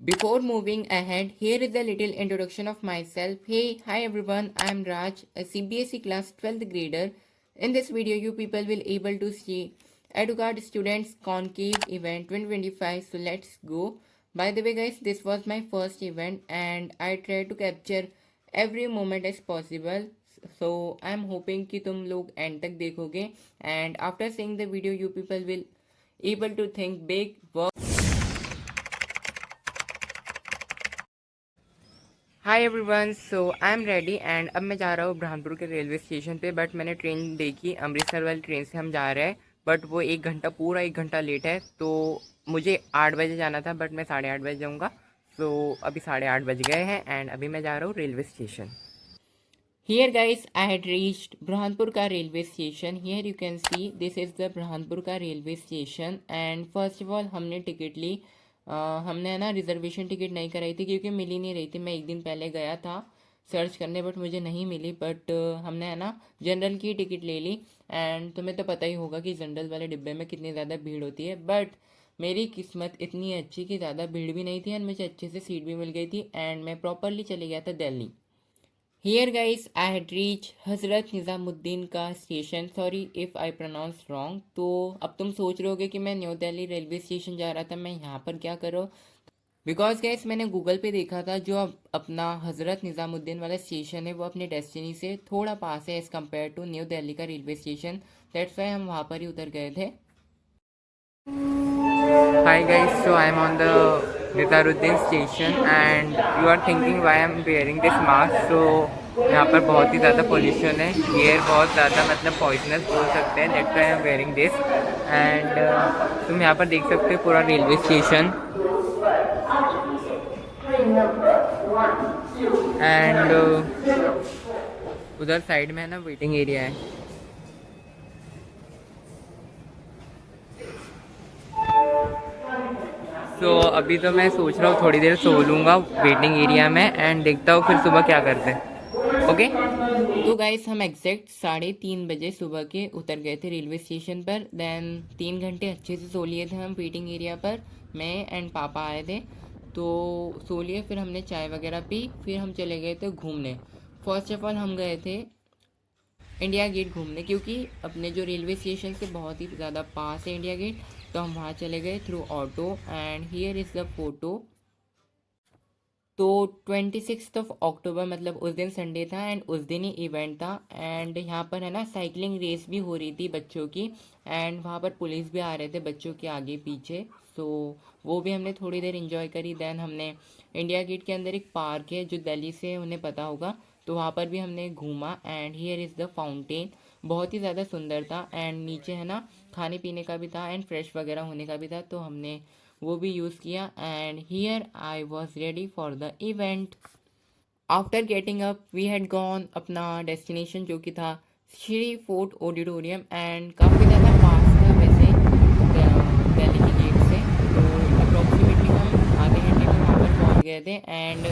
Before moving ahead, here is a little introduction of myself. Hey, hi everyone, I am Raj, a CBSE class 12th grader. In this video, you people will able to see EduCard Students Concave event 2025. So let's go. By the way guys, this was my first event and I tried to capture every moment as possible. So I'm hoping कि तुम लोग end तक देखोगे and after seeing the video, you people will able to think big, work. Hi everyone, so I am ready and अब मैं जा रहा हूँ बुरहानपुर के रेलवे स्टेशन पे। बट मैंने ट्रेन देखी, अमृतसर वाली ट्रेन से हम जा रहे हैं, बट वो पूरा एक घंटा लेट है। तो मुझे 8 बजे जाना था बट मैं 8:30 बजे जाऊँगा। सो अभी 8:30 बज गए हैं एंड अभी मैं जा रहा हूँ railway station. Here guys, I had reached Burhanpur ka railway station. Here you can see this is the Burhanpur ka railway station and first of all हमने टिकट ली। हमने ना रिजर्वेशन टिकट नहीं कराई थी क्योंकि मिल ही नहीं रही थी। मैं एक दिन पहले गया था सर्च करने बट मुझे नहीं मिली। बट हमने है ना जनरल की टिकट ले ली एंड तुम्हें तो पता ही होगा कि जनरल वाले डिब्बे में कितनी ज़्यादा भीड़ होती है। बट मेरी किस्मत इतनी अच्छी कि ज़्यादा भीड़ भी नहीं थी एंड मुझे अच्छे से सीट भी मिल गई थी एंड मैं प्रॉपरली चले गया था Delhi. Here guys, I had reached Hazrat Nizamuddin का station. Sorry if I pronounce wrong. तो अब तुम सोच रहे होगे कि मैं न्यू दिल्ली रेलवे स्टेशन जा रहा था, मैं यहाँ पर क्या करूँ। बिकॉज गैस मैंने गूगल पे देखा था जो अब अपना हज़रत निज़ामुद्दीन वाला स्टेशन है वो अपने डेस्टिनी से थोड़ा पास है as compare to New Delhi का रेलवे स्टेशन। दैट्स वाई हम वहाँ पर ही उतर गए थे। Hi guys, so I am on the Nizaruddin station and you are thinking why I am wearing this mask. So यहाँ पर बहुत ही ज़्यादा पोल्यूशन है, एयर बहुत ज़्यादा मतलब पॉइजनस बोल सकते हैं। That's why I am wearing this and तुम यहाँ पर देख सकते हो पूरा रेलवे स्टेशन एंड उधर साइड में है ना वेटिंग एरिया है। तो अभी तो मैं सोच रहा हूँ थोड़ी देर सो लूँगा वेटिंग एरिया में एंड देखता हूँ फिर सुबह क्या करते हैं। ओके तो गाइस हम एग्जैक्ट 3:30 बजे सुबह के उतर गए थे रेलवे स्टेशन पर। देन 3 घंटे अच्छे से सो लिए थे हम वेटिंग एरिया पर। मैं एंड पापा आए थे तो सो लिए। फिर हमने चाय वगैरह पी, फिर हम चले गए थे घूमने। फर्स्ट ऑफ ऑल हम गए थे इंडिया गेट घूमने क्योंकि अपने जो रेलवे स्टेशन से बहुत ही ज़्यादा पास है इंडिया गेट। तो हम वहाँ चले गए through auto and here is the photo. तो 26 अक्टूबर मतलब उस दिन संडे था एंड उस दिन ही इवेंट था एंड यहाँ पर है ना साइकिलिंग रेस भी हो रही थी बच्चों की एंड वहाँ पर पुलिस भी आ रहे थे बच्चों के आगे पीछे। सो वो भी हमने थोड़ी देर इन्जॉय करी। देन हमने इंडिया गेट के अंदर एक पार्क है जो दिल्ली से उन्हें पता होगा, तो वहाँ पर भी हमने घूमा and here is the fountain. बहुत ही ज़्यादा सुंदर था एंड नीचे है ना खाने पीने का भी था एंड फ्रेश वगैरह होने का भी था, तो हमने वो भी यूज़ किया and here I was ready for the event. After getting up we had gone अपना डेस्टिनेशन जो कि था श्री फोर्ट ऑडिटोरियम एंड काफ़ी ज़्यादा पास था वैसे दिल्ली के गेट से। तो अप्रॉक्सीमेटली हम आधे घंटे में वहाँ पर पहुँच गए थे एंड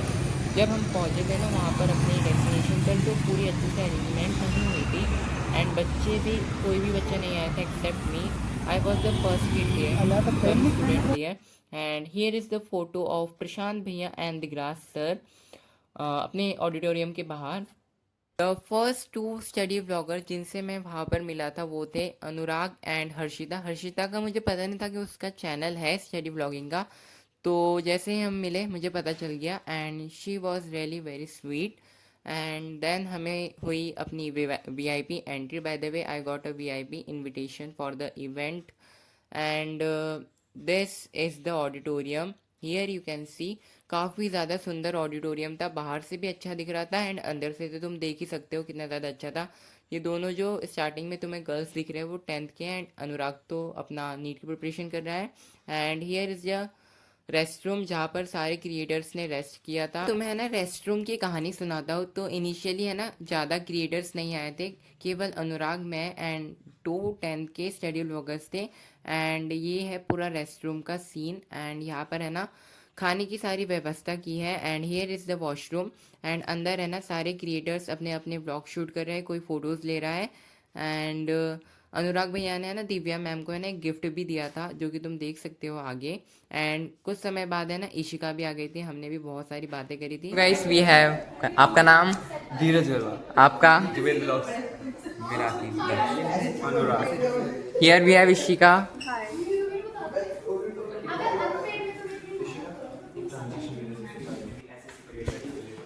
जब हम पहुँचे थे ना वहाँ पर अपने डेस्टिनेशन पर तो पूरी अच्छे से अरेंजमेंट नहीं हुई थी एंड बच्चे भी कोई भी बच्चा नहीं आया था except me. I was the first kid there, first student there. And here is the photo of Prashant भैया and the grass sir अपने ऑडिटोरियम के बाहर। The first two study blogger जिनसे मैं वहाँ पर मिला था वो थे अनुराग एंड हर्षिता। हर्षिता का मुझे पता नहीं था कि उसका चैनल है स्टडी ब्लॉगिंग का। तो जैसे ही हम मिले मुझे पता चल गया and she was really very sweet and then हमें हुई अपनी VIP entry. By the way I got a VIP invitation for the event and this is the auditorium. Here you can see काफ़ी ज़्यादा सुंदर ऑडिटोरियम था, बाहर से भी अच्छा दिख रहा था एंड अंदर से तो तुम देख ही सकते हो कितना ज़्यादा अच्छा था। ये दोनों जो स्टार्टिंग में तुम्हें गर्ल्स दिख रहे हैं वो 10th के हैं एंड अनुराग तो अपना नीट की प्रिपरेशन कर रहा है and here is the rest room जहाँ पर सारे क्रिएटर्स ने रेस्ट किया था। तो मैं ना रेस्ट रूम की कहानी सुनाता हूँ। तो इनिशियली है ना ज़्यादा क्रिएटर्स नहीं आए थे, केवल अनुराग, मैं एंड 10th के स्टडी व्लॉगर्स थे एंड ये है पूरा रेस्ट रूम का सीन एंड यहाँ पर है ना खाने की सारी व्यवस्था की है and here is the washroom and अंदर है ना सारे क्रिएटर्स अपने अपने व्लॉग शूट कर रहे हैं, कोई फ़ोटोज़ ले रहा है एंड अनुराग भैया ने है ना दिव्या मैम को है ना एक गिफ्ट भी दिया था जो कि तुम देख सकते हो आगे। एंड कुछ समय बाद है ना इशिका भी आ गई थी, हमने भी बहुत सारी बातें करी थी। गाइस वी हैव, आपका नाम? धीरज वर्मा। आपका? जुबेल ब्लॉग्स। मेरा Anurag. Here we have Ishika.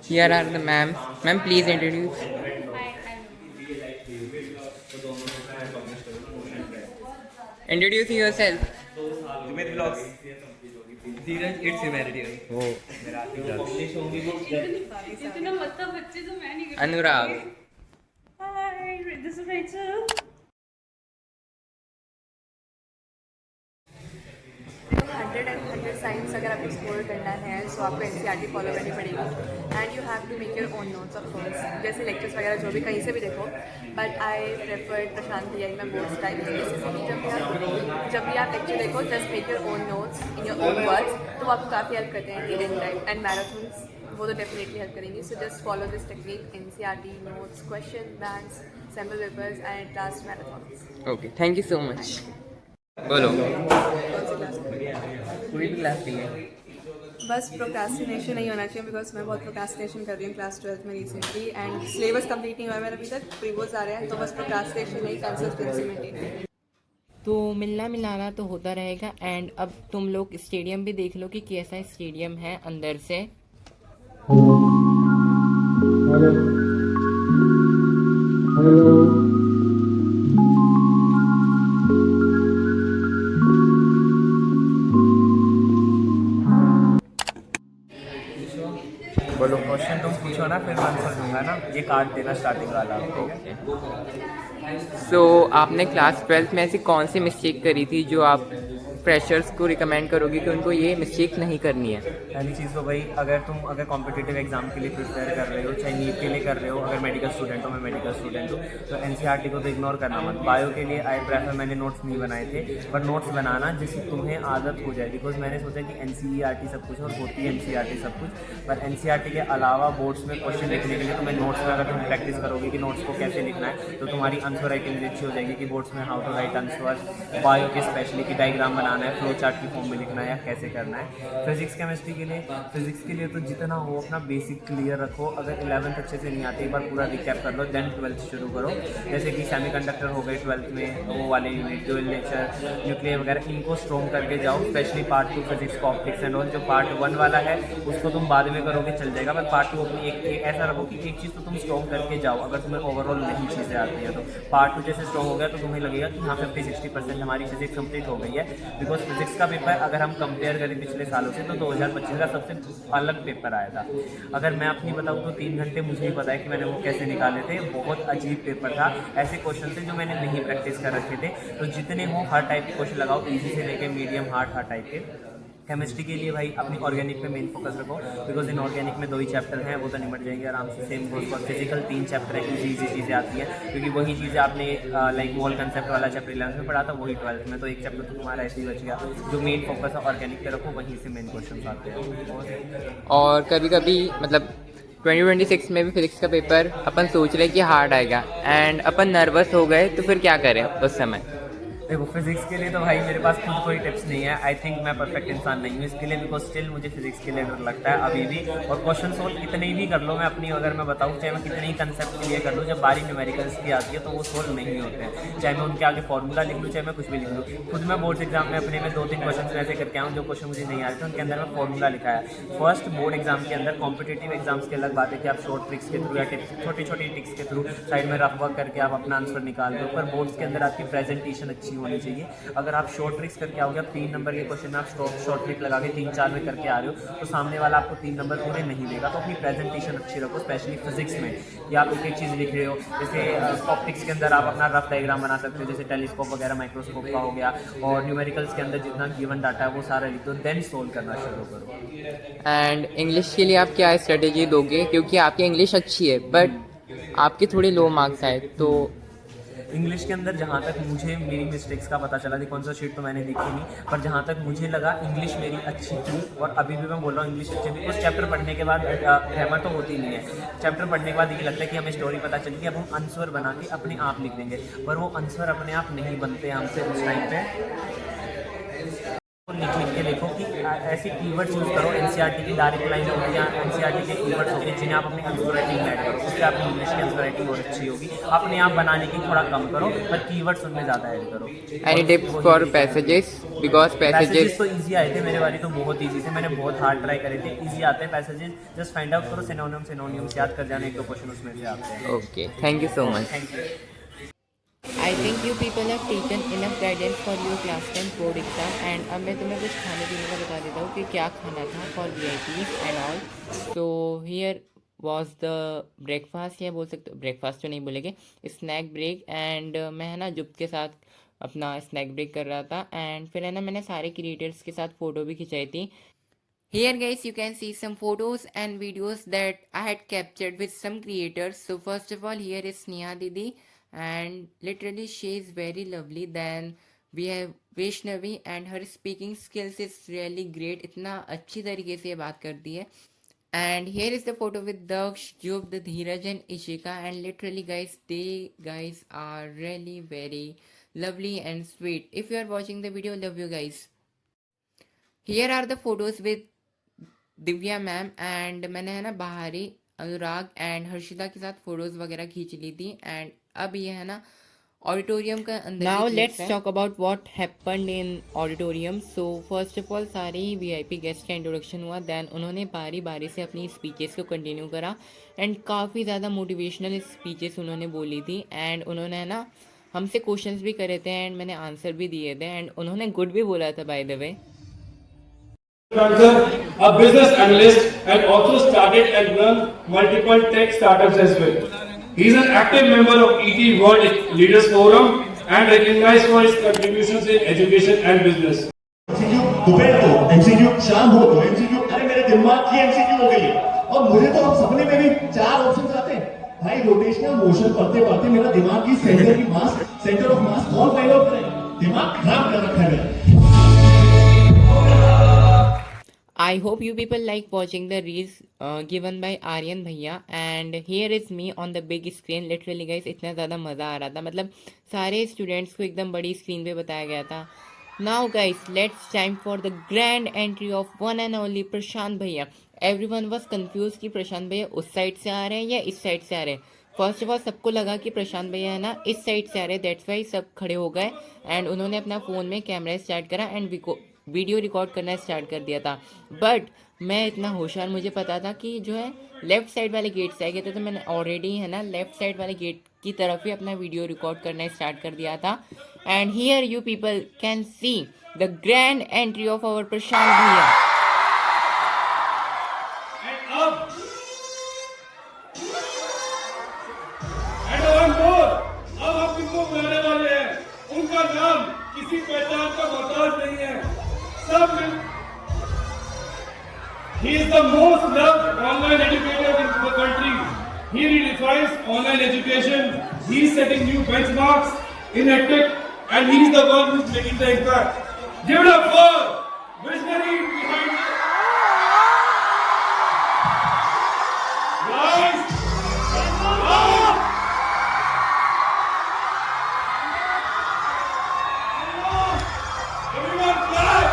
Here are the ma'am. Ma'am, please introduce. Introduce yourself. Jubel blogs. Dheeraj it's humanity. वो मेरा इतना मतलब बच्चे तो मैं नहीं Anurag. Hi, this is Rachel. 100 science अगर आपको स्कोर करना है सो आपको एनसीईआरटी फॉलो करनी पड़ेगी and you have to make your own notes of course, जैसे लेक्चर्स वगैरह जो भी कहीं से भी देखो। बट आई प्रेफर प्रशांत भैया में बोर्ड्स टाइप, जब भी आप लेक्चर देखो just make your own notes in your own words, तो वो आपको काफ़ी हेल्प करते हैं एंड टाइम एंड मैराथन्स वो तो डेफिनेटली हेल्प करेंगी। So just follow this technique, NCERT notes, question banks, sample papers and last marathons. Okay, thank you so much. बोलो. कोई भी क्लास नहीं है. बस प्रोक्रास्टिनेशन नहीं होना चाहिए, बिकॉज मैं बहुत प्रोक्रास्टिनेशन कर रही हूँ क्लास 12 में रिसेंटली एंड सिलेबस कंप्लीट नहीं हुआ है मेरा अभी तक, प्रीवोज आ रहे हैं, तो बस प्रोक्रास्टिनेशन नहीं, कंसिस्टेंसी मेंटेन। तो मिलना मिलाना तो होता रहेगा एंड अब तुम लोग स्टेडियम भी देख लो कि कैसा स्टेडियम है अंदर से. बोलो क्वेश्चन तुम पूछो ना, फिर मैं आंसर दूंगा ना। ये कार्ड देना स्टार्टिंग वाला, ठीक है? सो आपने क्लास 12 में ऐसी कौन सी मिस्टेक करी थी जो आप फ्रेशर्स को रिकमेंड करोगे कि उनको ये मिस्टेक नहीं करनी है? पहली चीज़ तो भाई, अगर कॉम्पिटिटिव एग्जाम के लिए प्रिपेयर कर रहे हो, चाहे नीट के लिए कर रहे हो, अगर मेडिकल स्टूडेंट हो, मैं मेडिकल स्टूडेंट हूँ, तो एनसीईआरटी को तो इग्नोर करना मत। बायो के लिए आई प्रेफर, मैंने नोट्स नहीं बनाए थे, पर नोट्स बनाना जिससे तुम्हें आदत हो जाए, बिकॉज मैंने सोचा कि एनसीईआरटी सब कुछ और होती है एनसीईआरटी सब कुछ, पर एनसीईआरटी के अलावा बोर्ड्स में क्वेश्चन लिखने के लिए तुम्हें नोट्स में अगर तुम प्रैक्टिस करोगे कि नोट्स को कैसे लिखना है, तो तुम्हारी आंसर राइटिंग अच्छी हो जाएगी कि बोर्ड्स में how to write answer, bio के स्पेशली की डायग्राम बनाना है, फ्लो चार्ट की फॉर्म में लिखना है या कैसे करना है। फिजिक्स केमिस्ट्री के लिए, तो जितना हो अपना बेसिक क्लियर रखो। अगर 11th अच्छे से नहीं आते, एक बार पूरा रिकैप कर लो, देन 12th शुरू करो। जैसे कि सेमीकंडक्टर हो गए 12th में, वो वाले यूनिट, ड्यूअल नेचर, न्यूक्लियर वगैरह, इनको स्ट्रॉन्ग करके जाओ। Specially part 2 physics optics and all, जो पार्ट 1 वाला है उसको तुम बाद में करोगे चल जाएगा, पर पार्ट 2 अपनी एक ऐसा रखो कि एक चीज़ तो तुम स्ट्रॉन्ग करके जाओ। अगर तुम्हें ओवरऑल नहीं चीज़ें आती है तो पार्ट 2 जैसे स्ट्रॉन्ग हो गया तो तुम्हें लगेगा कि हाँ 50-60% हमारी फिजिक्स कंप्लीट हो गई है। बिकॉज फिजिक्स का पेपर अगर हम कंपेयर करें पिछले सालों से, तो 2025 का सबसे अलग पेपर आया था। अगर मैं अपनी बताऊँ तो 3 घंटे मुझे ही पता है कि मैंने वो कैसे निकाले थे। बहुत अजीब पेपर था, ऐसे क्वेश्चन थे जो मैंने नहीं प्रैक्टिस कर रखे थे। तो जितने हो हर टाइप के क्वेश्चन लगाओ, इजी से लेके मीडियम हार्ड, हर टाइप के। केमिस्ट्री के लिए भाई अपनी ऑर्गेनिक पे मेन फोकस रखो, बिकॉज इन ऑर्गेनिक में 2 ही चैप्टर हैं, वो तो निपट जाएंगे आराम से। Same goes for physical, 3 chapter है, इजी चीज़ें आती हैं, क्योंकि वही चीज़ें आपने लाइक मोल कंसेप्ट वाला चैप्टर 11th में पढ़ा था, वही 12th में, तो एक चैप्टर तो तुम्हारा ऐसे ही बच गया। जो मेन फोकस है ऑर्गेनिक पे रखो, वहीं से मेन क्वेश्चन आते हैं। और कभी कभी मतलब 2026 में भी फिजिक्स का पेपर अपन सोच रहे कि हार्ड आएगा एंड अपन नर्वस हो गए, तो फिर क्या करें उस समय? देखो फिजिक्स के लिए तो भाई मेरे पास खुद कोई टिप्स नहीं है। आई थिंक मैं परफेक्ट इंसान नहीं हूँ इसके लिए, बिकॉज स्टिल मुझे फिजिक्स के लिए डर लगता है अभी भी। और क्वेश्चन सोल्व कितने भी कर लो, मैं अपनी अगर मैं बताऊँ, चाहे मैं कितने ही कंसेप्ट क्लियर कर लूँ, जब बारी न्यूमेरिकल्स की आती है तो वो सोल्व नहीं होते हैं। चाहे मैं उनके आगे फॉर्मूला लिख लूँ, चाहे मैं कुछ भी लिख लूँ। खुद मैं बोर्ड एग्जाम में अपने में 2-3 क्वेश्चन ऐसे करके आऊँ जो क्वेश्चन मुझे नहीं आ रहे थे, उनके अंदर मैं फॉर्मूला लिखा है। फर्स्ट बोर्ड एग्जाम के अंदर, कॉम्पिटेटिव एग्जाम्स की अलग बात है कि आप शॉर्ट ट्रिक्स के थ्रू या टिप्स, छोटी छोटी ट्रिक्स के थ्रू साइड में रफ वर्क करके आप अपना आंसर निकाल दो, पर बोर्ड्स के अंदर आपकी प्रेजेंटेशन अच्छी होनी चाहिए। अगर आप शॉर्ट ट्रिक्स करके आओगे, आप 3 नंबर के क्वेश्चन में आप शॉर्ट ट्रिक लगा के 3-4 में करके आ रहे हो, तो सामने वाला आपको 3 नंबर पूरे नहीं देगा। तो अपनी प्रेजेंटेशन अच्छी रखो, स्पेशली फिजिक्स में। या आप एक चीज़ लिख रहे हो, जैसे ऑप्टिक्स के अंदर आप अपना रफ डायग्राम बना सकते हो, जैसे टेलीस्कोप वगैरह, माइक्रोस्कोप का हो गया, और न्यूमेरिकल्स के अंदर जितना गिवन डाटा है वो सारा लिख दो, देन सोल्व करना शुरू करो। एंड इंग्लिश के लिए आप क्या स्ट्रेटेजी दोगे, क्योंकि आपकी इंग्लिश अच्छी है बट आपके थोड़े लो मार्क्स आए, तो इंग्लिश के अंदर जहाँ तक मुझे मेरी मिस्टेक्स का पता चला थी, कौन सा शीट तो मैंने देखी नहीं, पर जहाँ तक मुझे लगा इंग्लिश मेरी अच्छी थी, और अभी भी मैं बोल रहा हूँ इंग्लिश अच्छी थी। उस चैप्टर पढ़ने के बाद रहमत तो होती नहीं है, चैप्टर पढ़ने के बाद ये लगता है कि हमें स्टोरी पता चली कि अब हम आंसर बना के अपने आप लिख देंगे, पर वो आंसर अपने आप नहीं बनते हमसे उस टाइम पे। लिख के देखो कि ऐसी कीवर्ड्स यूज़ करो, एनसीईआरटी की डायरेक्ट लाइन होगी या एनसीईआरटी के कीवर्ड्स होंगे जिन्हें आप अपनी आंसर राइटिंग में ऐड करो, उससे आपकी इंग्लिश की आंसर राइटिंग और अच्छी होगी। अपने आप बनाने की थोड़ा कम करो, पर कीवर्ड्स उनमें ज़्यादा ऐड करो। Any tips for passages? Because passages तो इजी आए थे मेरे वाली, तो बहुत इजी थे, मैंने बहुत हार्ड ट्राई करे थे। इजी आते हैं पैसेजेस, जस्ट फाइंड आउट करो, सिनोनिम्स याद कर जाना, एक दो क्वेश्चन उसमें से आते हैं। Okay, thank you so much. Thank you. I think you people have taken enough guidance for your class 10 board exam, and अब मैं तुम्हें कुछ खाने पीने का बता देता हूँ कि क्या खाना था for VIPs and all. So here was the breakfast, या बोल सकते हो ब्रेकफास्ट तो नहीं बोलेंगे, स्नैक ब्रेक, एंड मैं है ना जुब के साथ अपना स्नैक ब्रेक कर रहा था, एंड फिर है ना मैंने सारे क्रिएटर्स के साथ फ़ोटो भी खिंचाई थी। Here guys you can see some photos and videos that I had captured with some creators. So first of all here is Sneha Didi, and literally she is very lovely. Then we have Vaishnavi, and her speaking skills is really great. इतना अच्छी तरीके से ये बात करती है. And here is the photo with Daksh, Jub, the Dheeraj and Ishika, and literally guys they guys are really very lovely and sweet. If you are watching the video, love you guys. Here are the photos with Divya ma'am, and मैंने है ना बाहरी अनुराग and Harshita के साथ photos वगैरह खींच ली थी, and अब ये है ना ऑडिटोरियम का अंदर। Now let's talk about what happened in auditorium. So first of all सारे ही वीआईपी गेस्ट का इंट्रोडक्शन हुआ, देन उन्होंने बारी बारी से अपनी स्पीचेस को कंटिन्यू करा, एंड काफ़ी ज़्यादा मोटिवेशनल स्पीचेस उन्होंने बोली थी, एंड उन्होंने है ना हमसे क्वेश्चंस भी करे थे, एंड मैंने आंसर भी दिए थे, एंड उन्होंने गुड भी बोला था bye the way. A business analyst, and also started and run multiple tech startups as well. He is an active member of ET World Leaders Forum and recognized for his contributions in education and business. MCQ दोपहर को, MCQ शाम हो तो MCQ, अरे मेरे दिमाग की MCQ हो गई है, और मुझे तो हम सपने में भी 4 ऑप्शंस आते हैं भाई। रोटेशनल मोशन पढ़ते पढ़ते मेरा दिमाग की सेंटर ऑफ मास कौन फाइंड आउट करे, दिमाग खराब कर रखा है। I hope you people like watching the reels given by Aryan भैया, and here is me on the big screen. Literally guys इतना ज़्यादा मज़ा आ रहा था, मतलब सारे स्टूडेंट्स को एकदम बड़ी स्क्रीन पे बताया गया था। Now guys let's time for the grand entry of one and only प्रशांत भैया. Everyone was confused कि प्रशांत भैया उस साइड से आ रहे हैं या इस साइड से आ रहे हैं। फर्स्ट ऑफ ऑल सबको लगा कि प्रशांत भैया है ना इस साइड से आ रहे हैं, दैट्स वाई सब खड़े हो गए, एंड उन्होंने अपना फ़ोन में कैमरा स्टार्ट करा एंड वीडियो रिकॉर्ड करना स्टार्ट कर दिया था। बट मैं इतना होशियार, मुझे पता था कि जो है लेफ्ट साइड वाले गेट से आएगा, तो मैंने ऑलरेडी है ना लेफ्ट साइड वाले गेट की तरफ ही अपना वीडियो रिकॉर्ड करना स्टार्ट कर दिया था। And here you people can see the grand entry of our Prashant भैया। अब हम किसको बुलाने वाले हैं, उनका नाम किसी पहचान का मोहताज नहीं है, सब He is the most loved online educator in the country. He redefines online education. He is setting new benchmarks in EdTech, and he is the one who is making the impact. Give it up for visionary behind it. Guys, everyone clap.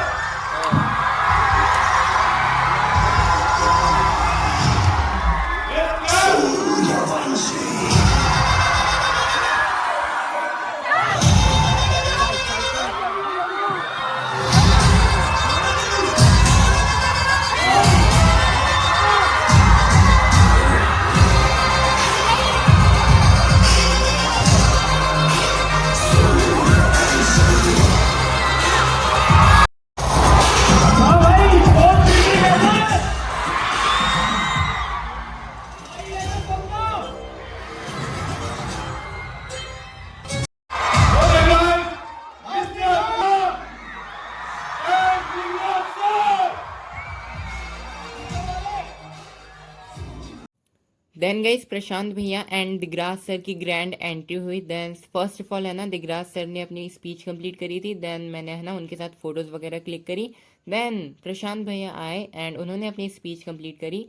Then guys Prashant भैया and Digraj sir की grand entry हुई। Then first of all है ना, Digraj sir ने अपनी speech complete करी थी। Then मैंने है ना उनके साथ फोटोज़ वगैरह क्लिक करी। देन प्रशांत भैया आए एंड उन्होंने अपनी स्पीच कंप्लीट करी।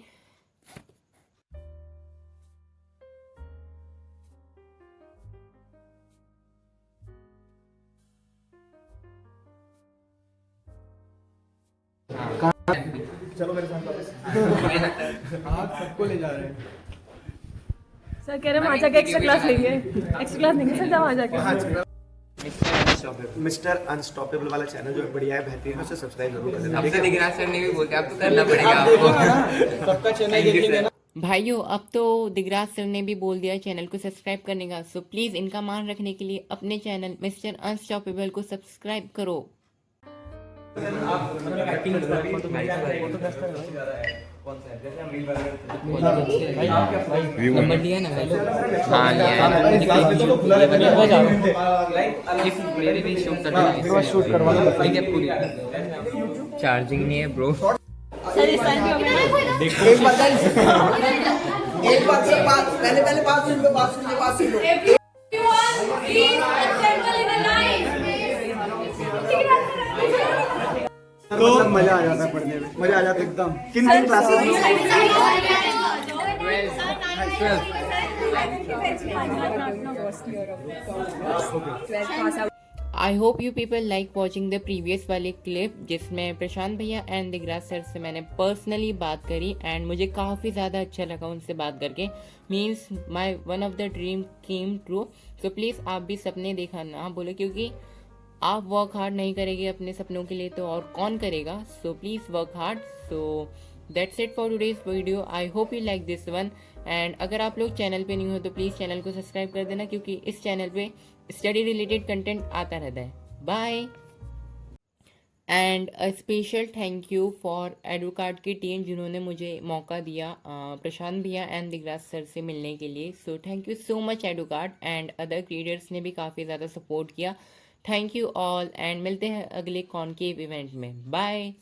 सर कह रहे हैं वहाँ जाके एक्स्ट्रा क्लास लेंगे, एक्स्ट्रा क्लास लेंगे सर वहाँ जाके। मिस्टर अनस्टॉपेबल वाला चैनल जो है बढ़िया है, बेहतरीन है, उसे सब्सक्राइब जरूर कर लेना। अब से दिगराज सर ने भी बोल दिया, अब तो करना पड़ेगा आपको। सबका चैनल देखेंगे ना भाइयों, अब तो दिगराज सर ने भी बोल दिया चैनल को सब्सक्राइब करने का। सो प्लीज़ इनका मान रखने के लिए अपने चैनल मिस्टर अनस्टॉपेबल को सब्सक्राइब करो। नंबर लिया ना भाई? हाँ लिया है। चार्जिंग नहीं है ब्रो। तो मजा आ जाता है पढ़ने में, मजा आ जाता है एकदम। किन किन classes I hope you people like watching the previous वाली क्लिप जिसमें प्रशांत भैया एंड दिगराज सर से मैंने पर्सनली बात करी एंड मुझे काफ़ी ज़्यादा अच्छा लगा उनसे बात करके। Means my one of the dream came true. So please आप भी सपने देखा ना बोलो, क्योंकि आप वर्क हार्ड नहीं करेंगे अपने सपनों के लिए तो और कौन करेगा। So please work hard. So that's it for today's video. I hope you like this one. And अगर आप लोग चैनल पे न्यू हो तो प्लीज़ चैनल को सब्सक्राइब कर देना, क्योंकि इस चैनल पे स्टडी रिलेटेड कंटेंट आता रहता है। Bye and a special thank you for Advocard की टीम जिन्होंने मुझे मौका दिया प्रशांत भैया एंड दिगराज सर से मिलने के लिए। So thank you so much Advocard and other creators ने भी काफ़ी ज़्यादा सपोर्ट किया। थैंक यू ऑल एंड मिलते हैं अगले कॉनकेव इवेंट में। बाय।